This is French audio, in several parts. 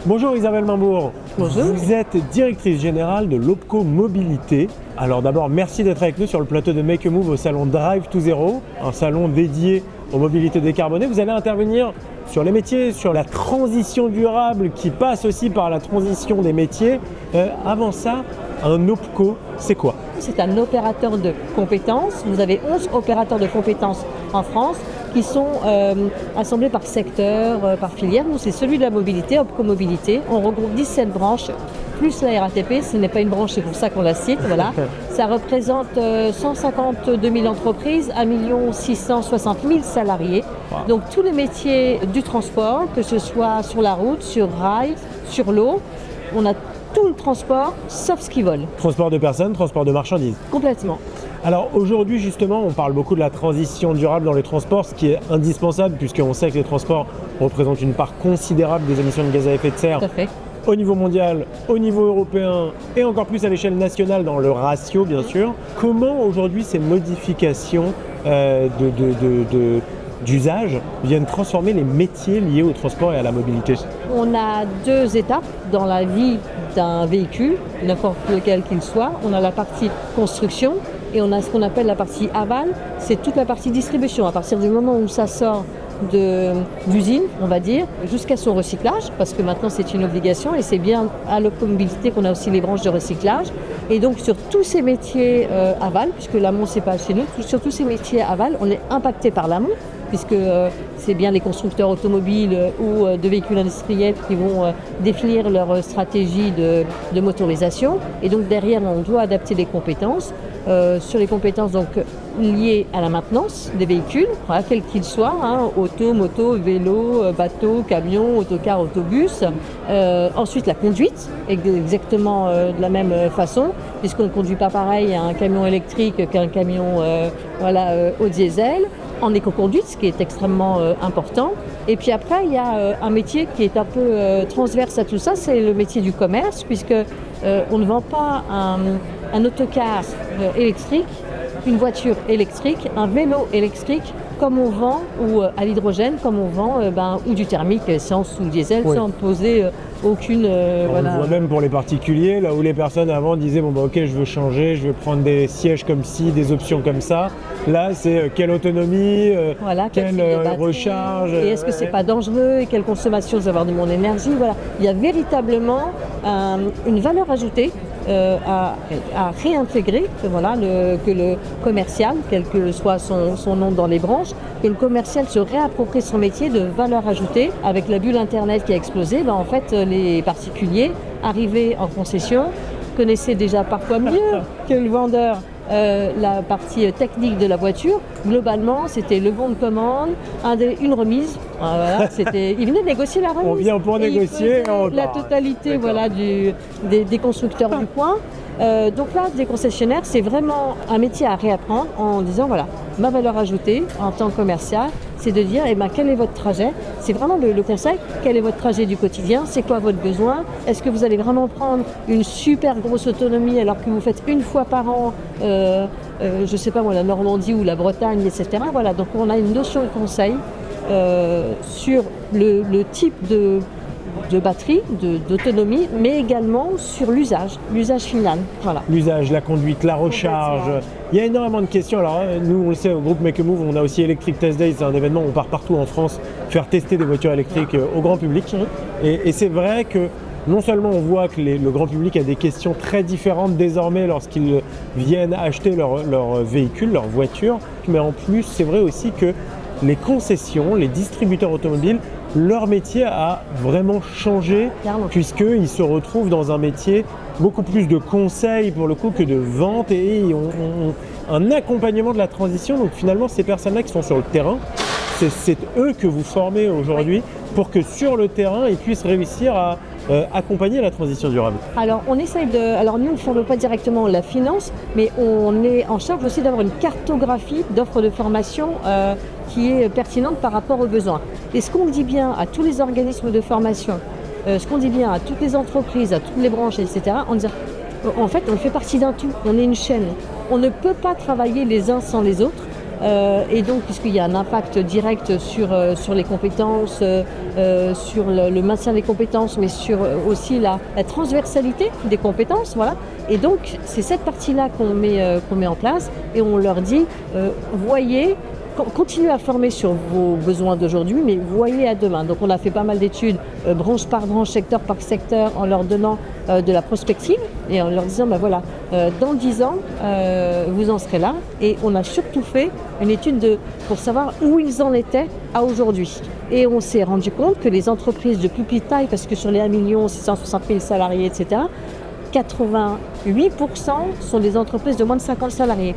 Bonjour Isabelle Mimbourg. Bonjour. Vous êtes directrice générale de l'Opco Mobilité. Alors d'abord, merci d'être avec nous sur le plateau de Make a Move au salon Drive to Zero, un salon dédié aux mobilités décarbonées. Vous allez intervenir sur les métiers, sur la transition durable qui passe aussi par la transition des métiers. Avant ça, un Opco, c'est quoi? C'est un opérateur de compétences. Vous avez 11 opérateurs de compétences en France qui sont assemblés par secteur, par filière. Nous, c'est celui de la mobilité, Opco Mobilité. On regroupe 17 branches, plus la RATP. Ce n'est pas une branche, c'est pour ça qu'on la cite. Voilà. Ça représente 152 000 entreprises, 1 660 000 salariés. Wow. Donc tous les métiers du transport, que ce soit sur la route, sur rail, sur l'eau, on a tout le transport, sauf ce qui vole. Transport de personnes, transport de marchandises. Complètement. Alors aujourd'hui justement, on parle beaucoup de la transition durable dans les transports, ce qui est indispensable puisqu'on sait que les transports représentent une part considérable des émissions de gaz à effet de serre. Tout à fait. Au niveau mondial, au niveau européen et encore plus à l'échelle nationale dans le ratio bien sûr. Comment aujourd'hui ces modifications d'usage viennent transformer les métiers liés au transport et à la mobilité? On a deux étapes dans la vie d'un véhicule, n'importe lequel qu'il soit. On a la partie construction et on a ce qu'on appelle la partie aval, c'est toute la partie distribution. À partir du moment où ça sort d'usine, on va dire, jusqu'à son recyclage, parce que maintenant c'est une obligation et c'est bien à l'Opco Mobilité qu'on a aussi les branches de recyclage. Et donc sur tous ces métiers aval, puisque l'amont c'est pas chez nous, sur tous ces métiers aval, on est impacté par l'amont, puisque c'est bien les constructeurs automobiles ou de véhicules industriels qui vont définir leur stratégie de motorisation. Et donc derrière, on doit adapter les compétences. Sur les compétences donc, liées à la maintenance des véhicules, voilà, quels qu'ils soient, hein, auto, moto, vélo, bateau, camion, autocar, autobus. Ensuite, la conduite, exactement de la même façon, puisqu'on ne conduit pas pareil un camion électrique qu'un camion au diesel. En éco-conduite, ce qui est extrêmement important. Et puis après, il y a un métier qui est un peu transverse à tout ça, c'est le métier du commerce, puisque on ne vend pas un autocar électrique, une voiture électrique, un vélo électrique, comme on vend, ou à l'hydrogène, comme on vend ou du thermique, essence ou diesel, oui, sans poser aucune... On le voit même pour les particuliers, là où les personnes avant disaient ok, je veux changer, je veux prendre des sièges comme ci, des options comme ça. Là, c'est quelle autonomie, quelle recharge. Et est-ce que c'est pas dangereux et quelle consommation je vais avoir de mon énergie. Voilà. Il y a véritablement une valeur ajoutée à réintégrer, que le commercial, quel que soit son nom dans les branches, que le commercial se réapproprie son métier de valeur ajoutée. Avec la bulle Internet qui a explosé, en fait, les particuliers arrivés en concession connaissaient déjà parfois mieux que le vendeur la partie technique de la voiture. Globalement, c'était le bon de commande, une remise. Voilà, ils venaient négocier la remise. On vient pour négocier. La totalité des constructeurs du coin. Donc là, des concessionnaires, c'est vraiment un métier à réapprendre en disant ma valeur ajoutée en tant que commercial, c'est de dire quel est votre trajet. C'est vraiment le conseil. Quel est votre trajet du quotidien? C'est quoi votre besoin? Est-ce que vous allez vraiment prendre une super grosse autonomie alors que vous faites une fois par an, je sais pas moi, la Normandie ou la Bretagne, etc. Voilà, donc on a une notion de conseil sur le type de batterie, d'autonomie, mais également sur l'usage final. Voilà. L'usage, la conduite, la recharge. Il y a énormément de questions. Alors nous, on le sait, au groupe Make a Move, on a aussi Electric Test Day, c'est un événement où on part partout en France faire tester des voitures électriques au grand public. Et c'est vrai que non seulement on voit que le grand public a des questions très différentes désormais lorsqu'ils viennent acheter leur véhicule, leur voiture, mais en plus, c'est vrai aussi que les concessions, les distributeurs automobiles, leur métier a vraiment changé puisqu'ils se retrouvent dans un métier beaucoup plus de conseil pour le coup que de vente et ont un accompagnement de la transition. Donc finalement, ces personnes-là qui sont sur le terrain, c'est eux que vous formez aujourd'hui pour que sur le terrain, ils puissent réussir à accompagner la transition durable. Alors on essaye alors nous on ne forme pas directement la finance, mais on est en charge aussi d'avoir une cartographie d'offres de formation qui est pertinente par rapport aux besoins. Et ce qu'on dit bien à tous les organismes de formation, ce qu'on dit bien à toutes les entreprises, à toutes les branches, etc., en fait on fait partie d'un tout, on est une chaîne. On ne peut pas travailler les uns sans les autres. Et donc, puisqu'il y a un impact direct sur les compétences, sur le maintien des compétences, mais sur aussi la transversalité des compétences, voilà. Et donc, c'est cette partie-là qu'on met en place et on leur dit, voyez, continuez à former sur vos besoins d'aujourd'hui, mais voyez à demain. Donc on a fait pas mal d'études, branche par branche, secteur par secteur, en leur donnant de la prospective et en leur disant, voilà, dans 10 ans, vous en serez là. Et on a surtout fait une étude pour savoir où ils en étaient à aujourd'hui. Et on s'est rendu compte que les entreprises de plus petite taille, parce que sur les 1 660 000 salariés, etc., 88% sont des entreprises de moins de 50 salariés.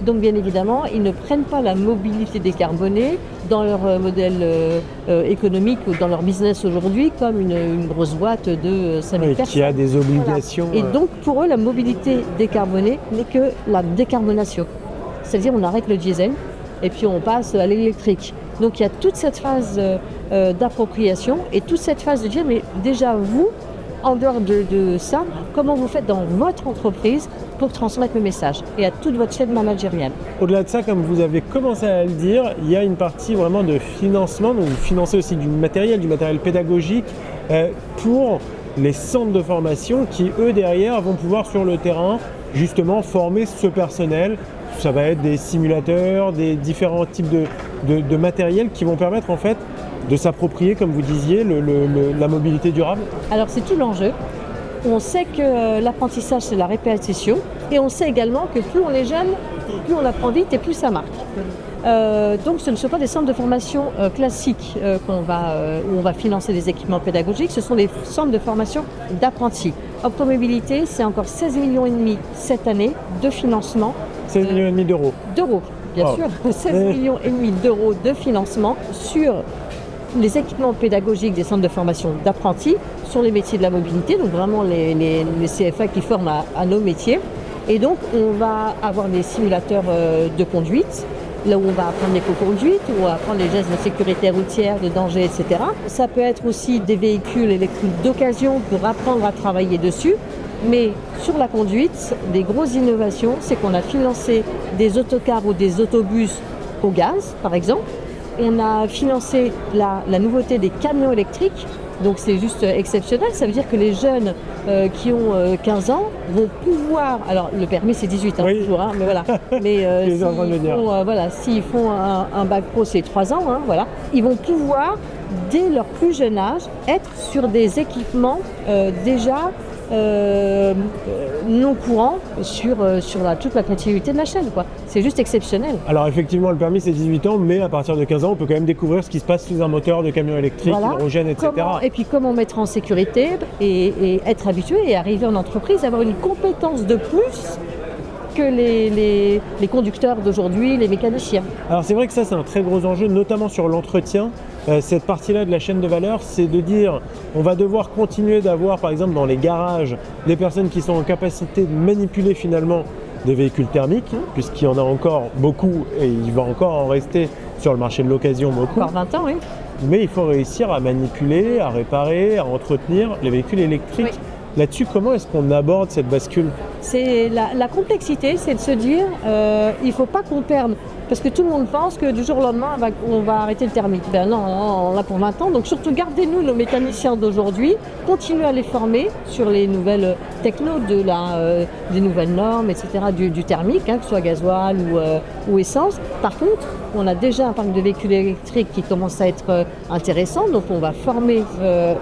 Donc bien évidemment, ils ne prennent pas la mobilité décarbonée dans leur modèle économique ou dans leur business aujourd'hui comme une grosse boîte de 5 000 personnes. Qui a des obligations. Voilà. Et donc pour eux, la mobilité décarbonée n'est que la décarbonation. C'est-à-dire on arrête le diesel et puis on passe à l'électrique. Donc il y a toute cette phase d'appropriation et toute cette phase de dire, mais déjà vous, en dehors de ça, comment vous faites dans votre entreprise pour transmettre le message et à toute votre chaîne managériale. Au-delà de ça, comme vous avez commencé à le dire, il y a une partie vraiment de financement, donc vous financez aussi du matériel pédagogique pour les centres de formation qui, eux, derrière, vont pouvoir sur le terrain, justement, former ce personnel. Ça va être des simulateurs, des différents types de matériel qui vont permettre, en fait, de s'approprier, comme vous disiez, la mobilité durable. Alors, c'est tout l'enjeu. On sait que l'apprentissage, c'est la répétition. Et on sait également que plus on est jeune, plus on apprend vite et plus ça marque. Donc ce ne sont pas des centres de formation classiques où on va financer des équipements pédagogiques, ce sont des centres de formation d'apprentis. Optomobilité, c'est encore 16,5 millions cette année de financement. 16,5 millions d'euros. D'euros, bien sûr. 16,5 millions d'euros de financement sur les équipements pédagogiques des centres de formation d'apprentis sur les métiers de la mobilité, donc vraiment les CFA qui forment à nos métiers. Et donc, on va avoir des simulateurs de conduite, là où on va apprendre l'éco-conduite, où on va apprendre les gestes de sécurité routière, de danger, etc. Ça peut être aussi des véhicules électriques d'occasion pour apprendre à travailler dessus. Mais sur la conduite, des grosses innovations, c'est qu'on a financé des autocars ou des autobus au gaz, par exemple. On a financé la nouveauté des camions électriques, donc c'est juste exceptionnel. Ça veut dire que les jeunes qui ont 15 ans vont pouvoir, alors le permis c'est 18 ans oui. Toujours, hein, mais voilà. Mais s'ils font un bac pro c'est 3 ans, hein, voilà. Ils vont pouvoir dès leur plus jeune âge être sur des équipements déjà non courant sur toute la continuité de la chaîne, quoi. C'est juste exceptionnel. Alors effectivement, le permis c'est 18 ans, mais à partir de 15 ans, on peut quand même découvrir ce qui se passe sous un moteur de camion électrique, hydrogène, etc. Et puis comment mettre en sécurité et être habitué et arriver en entreprise, avoir une compétence de plus que les conducteurs d'aujourd'hui, les mécaniciens. Alors c'est vrai que ça c'est un très gros enjeu, notamment sur l'entretien. Cette partie-là de la chaîne de valeur, c'est de dire on va devoir continuer d'avoir par exemple dans les garages des personnes qui sont en capacité de manipuler finalement des véhicules thermiques, puisqu'il y en a encore beaucoup et il va encore en rester sur le marché de l'occasion beaucoup. Encore 20 ans, oui. Mais il faut réussir à manipuler, à réparer, à entretenir les véhicules électriques. Oui. Là-dessus, comment est-ce qu'on aborde cette bascule ? C'est la complexité, c'est de se dire il ne faut pas qu'on perde. Parce que tout le monde pense que du jour au lendemain, on va arrêter le thermique. Ben non, on l'a pour 20 ans. Donc surtout, gardez-nous nos mécaniciens d'aujourd'hui, continuez à les former sur les nouvelles technos, des nouvelles normes, etc. du thermique, hein, que ce soit gasoil ou essence. Par contre, on a déjà un parc de véhicules électriques qui commence à être intéressant. Donc on va former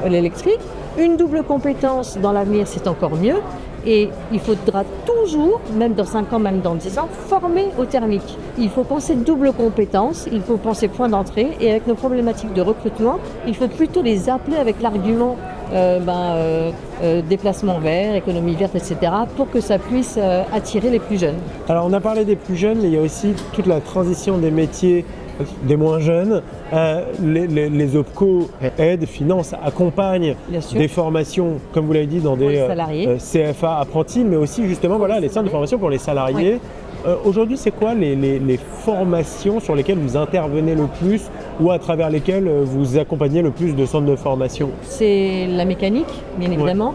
l'électrique. Une double compétence dans l'avenir, c'est encore mieux. Et il faudra toujours, même dans 5 ans, même dans 10 ans, former au thermique. Il faut penser double compétence, il faut penser point d'entrée. Et avec nos problématiques de recrutement, il faut plutôt les appeler avec l'argument déplacement vert, économie verte, etc. pour que ça puisse attirer les plus jeunes. Alors on a parlé des plus jeunes, mais il y a aussi toute la transition des métiers des moins jeunes. Les OPCO aident, financent, accompagnent des formations, comme vous l'avez dit, dans des CFA apprentis, mais aussi justement les centres de formation pour les salariés. Oui. Aujourd'hui, c'est quoi les formations sur lesquelles vous intervenez le plus ou à travers lesquelles vous accompagnez le plus de centres de formation ? C'est la mécanique, bien évidemment.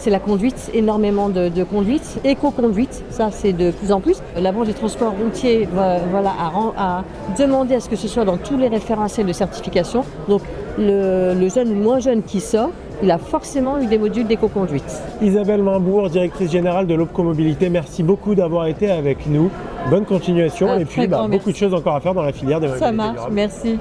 c'est la conduite, énormément de conduite, éco-conduite, ça c'est de plus en plus. La branche des transports routiers a demandé à ce que ce soit dans tous les référentiels de certification. Donc le jeune ou moins jeune qui sort, il a forcément eu des modules d'éco-conduite. Isabelle Mimbourg, directrice générale de l'Opcomobilité, merci beaucoup d'avoir été avec nous. Bonne continuation et puis beaucoup de choses encore à faire dans la filière des mobilités durables. Ça marche, merci.